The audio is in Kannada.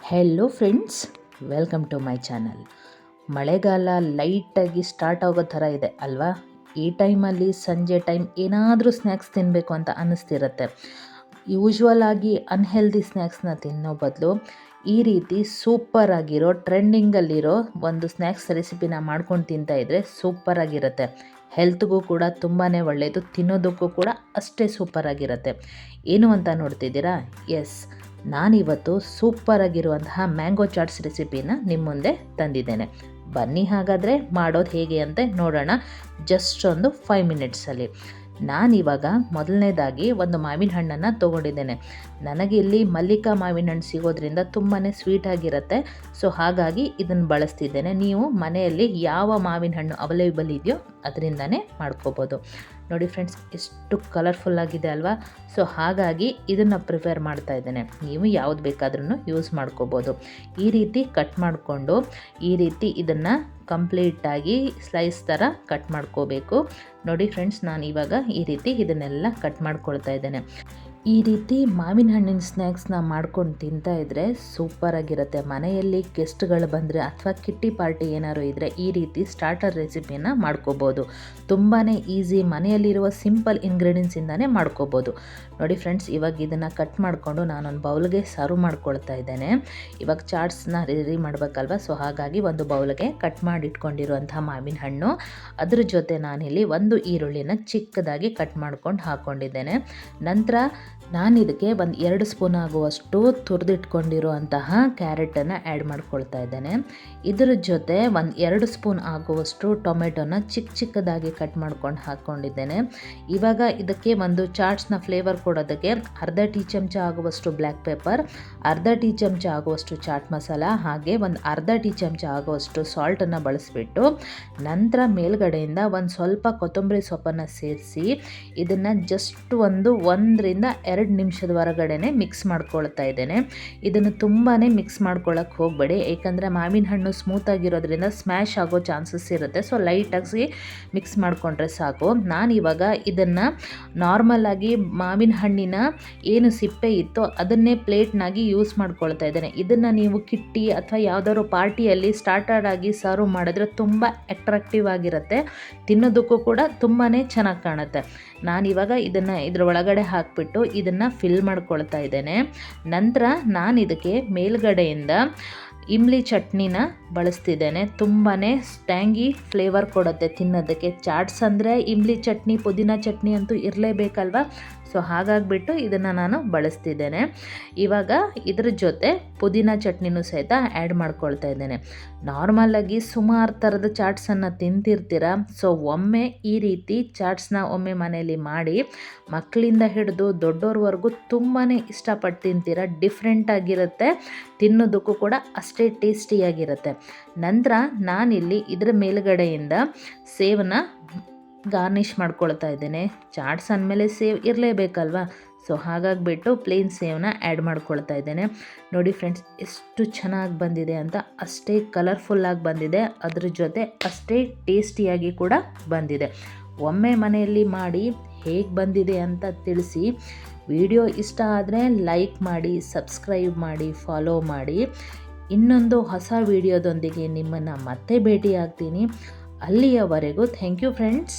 Hello friends, welcome to my channel. ಮಳೆಗಾಲ ಲೈಟಾಗಿ ಸ್ಟಾರ್ಟ್ ಆಗೋ ಥರ ಇದೆ ಅಲ್ವಾ? ಈ ಟೈಮಲ್ಲಿ ಸಂಜೆ ಟೈಮ್ ಏನಾದರೂ ಸ್ನ್ಯಾಕ್ಸ್ ತಿನ್ನಬೇಕು ಅಂತ ಅನ್ನಿಸ್ತಿರುತ್ತೆ. ಯೂಶ್ವಲ್ ಆಗಿ ಅನ್ಹೆಲ್ದಿ ಸ್ನ್ಯಾಕ್ಸ್ನ ತಿನ್ನೋ ಬದಲು ಈ ರೀತಿ ಸೂಪರಾಗಿರೋ ಟ್ರೆಂಡಿಂಗಲ್ಲಿರೋ ಒಂದು ಸ್ನ್ಯಾಕ್ಸ್ ರೆಸಿಪಿನ ಮಾಡ್ಕೊಂಡು ತಿಂತಾಯಿದ್ರೆ ಸೂಪರಾಗಿರುತ್ತೆ. ಹೆಲ್ತ್ಗೂ ಕೂಡ ತುಂಬಾ ಒಳ್ಳೆಯದು, ತಿನ್ನೋದಕ್ಕೂ ಕೂಡ ಅಷ್ಟೇ ಸೂಪರಾಗಿರುತ್ತೆ. ಏನು ಅಂತ ನೋಡ್ತಿದ್ದೀರಾ? ಎಸ್, ನಾನಿವತ್ತು ಸೂಪರಾಗಿರುವಂತಹ ಮ್ಯಾಂಗೋ ಚಾಟ್ಸ್ ರೆಸಿಪಿನ ನಿಮ್ಮ ಮುಂದೆ ತಂದಿದ್ದೇನೆ. ಬನ್ನಿ ಹಾಗಾದರೆ ಮಾಡೋದು ಹೇಗೆ ಅಂತ ನೋಡೋಣ. ಜಸ್ಟ್ ಒಂದು 5 ಮಿನಿಟ್ಸಲ್ಲಿ. ನಾನಿವಾಗ ಮೊದಲನೇದಾಗಿ ಒಂದು ಮಾವಿನ ಹಣ್ಣನ್ನು ತೊಗೊಂಡಿದ್ದೇನೆ. ನನಗೆ ಇಲ್ಲಿ ಮಲ್ಲಿಕಾ ಮಾವಿನ ಹಣ್ಣು ಸಿಗೋದ್ರಿಂದ ತುಂಬಾ ಸ್ವೀಟಾಗಿರುತ್ತೆ. ಸೊ ಹಾಗಾಗಿ ಇದನ್ನು ಬಳಸ್ತಿದ್ದೇನೆ. ನೀವು ಮನೆಯಲ್ಲಿ ಯಾವ ಮಾವಿನ ಹಣ್ಣು ಅವೈಲೇಬಲ್ ಇದೆಯೋ ಅದರಿಂದನೇ ಮಾಡ್ಕೋಬೋದು. ನೋಡಿ ಫ್ರೆಂಡ್ಸ್, ಎಷ್ಟು ಕಲರ್ಫುಲ್ಲಾಗಿದೆ ಅಲ್ವಾ? ಸೊ ಹಾಗಾಗಿ ಇದನ್ನು ಪ್ರಿಪೇರ್ ಮಾಡ್ತಾ ಇದ್ದೇನೆ. ನೀವು ಯಾವುದು ಬೇಕಾದ್ರೂ ಯೂಸ್ ಮಾಡ್ಕೋಬೋದು. ಈ ರೀತಿ ಕಟ್ ಮಾಡಿಕೊಂಡು ಈ ರೀತಿ ಇದನ್ನು ಕಂಪ್ಲೀಟಾಗಿ ಸ್ಲೈಸ್ ಥರ ಕಟ್ ಮಾಡ್ಕೋಬೇಕು. ನೋಡಿ ಫ್ರೆಂಡ್ಸ್, ನಾನು ಇವಾಗ ಈ ರೀತಿ ಇದನ್ನೆಲ್ಲ ಕಟ್ ಮಾಡ್ಕೊಳ್ತಾ ಇದ್ದೇನೆ. ಈ ರೀತಿ ಮಾವಿನ ಹಣ್ಣಿನ ಸ್ನ್ಯಾಕ್ಸ್ನ ಮಾಡ್ಕೊಂಡು ತಿಂತಾಯಿದ್ರೆ ಸೂಪರಾಗಿರುತ್ತೆ. ಮನೆಯಲ್ಲಿ ಗೆಸ್ಟ್ಗಳು ಬಂದರೆ ಅಥವಾ ಕಿಟ್ಟಿ ಪಾರ್ಟಿ ಏನಾದ್ರು ಇದ್ದರೆ ಈ ರೀತಿ ಸ್ಟಾರ್ಟರ್ ರೆಸಿಪಿನ ಮಾಡ್ಕೋಬೋದು. ತುಂಬಾ ಈಸಿ, ಮನೆಯಲ್ಲಿರುವ ಸಿಂಪಲ್ ಇಂಗ್ರೀಡಿಯೆಂಟ್ಸಿಂದನೇ ಮಾಡ್ಕೋಬೋದು. ನೋಡಿ ಫ್ರೆಂಡ್ಸ್, ಇವಾಗ ಇದನ್ನು ಕಟ್ ಮಾಡಿಕೊಂಡು ನಾನೊಂದು ಬೌಲ್ಗೆ ಸರ್ವ್ ಮಾಡ್ಕೊಳ್ತಾ ಇದ್ದೇನೆ. ಇವಾಗ ಚಾಟ್ಸ್ನ ರೆಡಿ ಮಾಡಬೇಕಲ್ವ? ಸೊ ಹಾಗಾಗಿ ಒಂದು ಬೌಲ್ಗೆ ಕಟ್ ಮಾಡಿ ಇಟ್ಕೊಂಡಿರುವಂಥ ಮಾವಿನ ಹಣ್ಣು, ಅದ್ರ ಜೊತೆ ನಾನಿಲ್ಲಿ ಒಂದು ಈರುಳ್ಳಿನ ಚಿಕ್ಕದಾಗಿ ಕಟ್ ಮಾಡ್ಕೊಂಡು ಹಾಕ್ಕೊಂಡಿದ್ದೇನೆ. ನಂತರ ನಾನಿದಕ್ಕೆ ಒಂದು 2 ಸ್ಪೂನ್ ಆಗುವಷ್ಟು ತುರಿದಿಟ್ಕೊಂಡಿರುವಂತಹ ಕ್ಯಾರೆಟನ್ನು ಆ್ಯಡ್ ಮಾಡ್ಕೊಳ್ತಾ ಇದ್ದೇನೆ. ಇದರ ಜೊತೆ ಒಂದು 2 ಸ್ಪೂನ್ ಆಗುವಷ್ಟು ಟೊಮೆಟೊನ ಚಿಕ್ಕದಾಗಿ ಕಟ್ ಮಾಡ್ಕೊಂಡು ಹಾಕ್ಕೊಂಡಿದ್ದೇನೆ. ಇವಾಗ ಇದಕ್ಕೆ ಒಂದು ಚಾಟ್ಸ್ನ ಫ್ಲೇವರ್ ಕೊಡೋದಕ್ಕೆ ಅರ್ಧ ಟೀ ಚಮಚ ಆಗುವಷ್ಟು ಬ್ಲ್ಯಾಕ್ ಪೆಪ್ಪರ್, ಅರ್ಧ ಟೀ ಚಮಚ ಆಗುವಷ್ಟು ಚಾಟ್ ಮಸಾಲ, ಹಾಗೆ ಒಂದು ಅರ್ಧ ಟೀ ಚಮಚ ಆಗುವಷ್ಟು ಸಾಲ್ಟನ್ನು ಬಳಸಿಬಿಟ್ಟು ನಂತರ ಮೇಲ್ಗಡೆಯಿಂದ ಒಂದು ಸ್ವಲ್ಪ ಕೊತ್ತಂಬರಿ ಸೊಪ್ಪನ್ನು ಸೇರಿಸಿ ಇದನ್ನು ಜಸ್ಟ್ 1 ರಿಂದ 2 ನಿಮಿಷದ ಹೊರಗಡೆನೆ ಮಿಕ್ಸ್ ಮಾಡ್ಕೊಳ್ತಾ ಇದ್ದೇನೆ. ಇದನ್ನು ತುಂಬಾ ಮಿಕ್ಸ್ ಮಾಡ್ಕೊಳ್ಳೋಕ್ಕೆ ಹೋಗಬೇಡಿ, ಏಕೆಂದರೆ ಮಾವಿನ ಹಣ್ಣು ಸ್ಮೂತಾಗಿರೋದ್ರಿಂದ ಸ್ಮ್ಯಾಶ್ ಆಗೋ ಚಾನ್ಸಸ್ ಇರುತ್ತೆ. ಸೊ ಲೈಟಾಗಿ ಮಿಕ್ಸ್ ಮಾಡಿಕೊಂಡ್ರೆ ಸಾಕು. ನಾನಿವಾಗ ಇದನ್ನು ನಾರ್ಮಲಾಗಿ ಮಾವಿನ ಹಣ್ಣಿನ ಏನು ಸಿಪ್ಪೆ ಇತ್ತೋ ಅದನ್ನೇ ಪ್ಲೇಟ್ನಾಗಿ ಯೂಸ್ ಮಾಡ್ಕೊಳ್ತಾ ಇದ್ದೇನೆ. ಇದನ್ನು ನೀವು ಕಿಟ್ಟಿ ಅಥವಾ ಯಾವುದಾದ್ರು ಪಾರ್ಟಿಯಲ್ಲಿ ಸ್ಟಾರ್ಟರ್ ಆಗಿ ಸರ್ವ್ ಮಾಡಿದ್ರೆ ತುಂಬ ಅಟ್ರಾಕ್ಟಿವ್ ಆಗಿರುತ್ತೆ, ತಿನ್ನೋದಕ್ಕೂ ಕೂಡ ತುಂಬಾ ಚೆನ್ನಾಗಿ ಕಾಣುತ್ತೆ. ನಾನಿವಾಗ ಇದನ್ನು ಇದರ ಒಳಗಡೆ ಹಾಕಿಬಿಟ್ಟು ಇದನ್ನು ಫಿಲ್ ಮಾಡ್ಕೊಳ್ತಾ ಇದ್ದೇನೆ. ನಂತರ ನಾನು ಇದಕ್ಕೆ ಮೇಲ್ಗಡೆಯಿಂದ ಇಮ್ಲಿ ಚಟ್ನಿನ ಬಳಸ್ತಿದ್ದೇನೆ. ತುಂಬಾ ಸ್ಟ್ಯಾಂಗಿ ಫ್ಲೇವರ್ ಕೊಡುತ್ತೆ ತಿನ್ನೋದಕ್ಕೆ. ಚಾಟ್ಸ್ ಅಂದರೆ ಇಮ್ಲಿ ಚಟ್ನಿ, ಪುದೀನ ಚಟ್ನಿ ಅಂತೂ ಇರಲೇಬೇಕಲ್ವ? ಸೊ ಹಾಗಾಗಿಬಿಟ್ಟು ಇದನ್ನು ನಾನು ಬಳಸ್ತಿದ್ದೇನೆ. ಇವಾಗ ಇದ್ರ ಜೊತೆ ಪುದೀನ ಚಟ್ನಿನೂ ಸಹಿತ ಆ್ಯಡ್ ಮಾಡ್ಕೊಳ್ತಾ ಇದ್ದೇನೆ. ನಾರ್ಮಲಾಗಿ ಸುಮಾರು ಥರದ ಚಾಟ್ಸನ್ನು ತಿಂತಿರ್ತೀರ. ಸೊ ಒಮ್ಮೆ ಈ ರೀತಿ ಚಾಟ್ಸ್ನ ಒಮ್ಮೆ ಮನೆಯಲ್ಲಿ ಮಾಡಿ ಮಕ್ಕಳಿಂದ ಹಿಡಿದು ದೊಡ್ಡೋರ್ವರೆಗೂ ತುಂಬಾ ಇಷ್ಟಪಟ್ಟು ತಿಂತೀರ. ಡಿಫ್ರೆಂಟಾಗಿರುತ್ತೆ, ತಿನ್ನೋದಕ್ಕೂ ಕೂಡ ಅಷ್ಟೇ ಟೇಸ್ಟಿಯಾಗಿರುತ್ತೆ. ನಂತರ ನಾನಿಲ್ಲಿ ಇದರ ಮೇಲುಗಡೆಯಿಂದ ಸೇವನ್ನ ಗಾರ್ನಿಷ್ ಮಾಡ್ಕೊಳ್ತಾ ಇದ್ದೇನೆ. ಚಾಟ್ಸ್ ಅಂದಮೇಲೆ ಸೇವ್ ಇರಲೇಬೇಕಲ್ವ? ಸೊ ಹಾಗಾಗಿಬಿಟ್ಟು ಪ್ಲೇನ್ ಸೇವನ್ನ ಆ್ಯಡ್ ಮಾಡ್ಕೊಳ್ತಾ ಇದ್ದೇನೆ. ನೋಡಿ ಫ್ರೆಂಡ್ಸ್, ಎಷ್ಟು ಚೆನ್ನಾಗಿ ಬಂದಿದೆ ಅಂತ. ಅಷ್ಟೇ ಕಲರ್ಫುಲ್ಲಾಗಿ ಬಂದಿದೆ, ಅದ್ರ ಜೊತೆ ಅಷ್ಟೇ ಟೇಸ್ಟಿಯಾಗಿ ಕೂಡ ಬಂದಿದೆ. ಒಮ್ಮೆ ಮನೆಯಲ್ಲಿ ಮಾಡಿ ಹೇಗೆ ಬಂದಿದೆ ಅಂತ ತಿಳಿಸಿ. ವಿಡಿಯೋ ಇಷ್ಟ ಆದರೆ ಲೈಕ್ ಮಾಡಿ, ಸಬ್ಸ್ಕ್ರೈಬ್ ಮಾಡಿ, ಫಾಲೋ ಮಾಡಿ. ಇನ್ನೊಂದು ಹೊಸ ವಿಡಿಯೋದೊಂದಿಗೆ ನಿಮ್ಮನ್ನು ಮತ್ತೆ ಭೇಟಿಯಾಗ್ತೀನಿ. ಅಲ್ಲಿಯವರೆಗೂ ಥ್ಯಾಂಕ್ ಯು ಫ್ರೆಂಡ್ಸ್.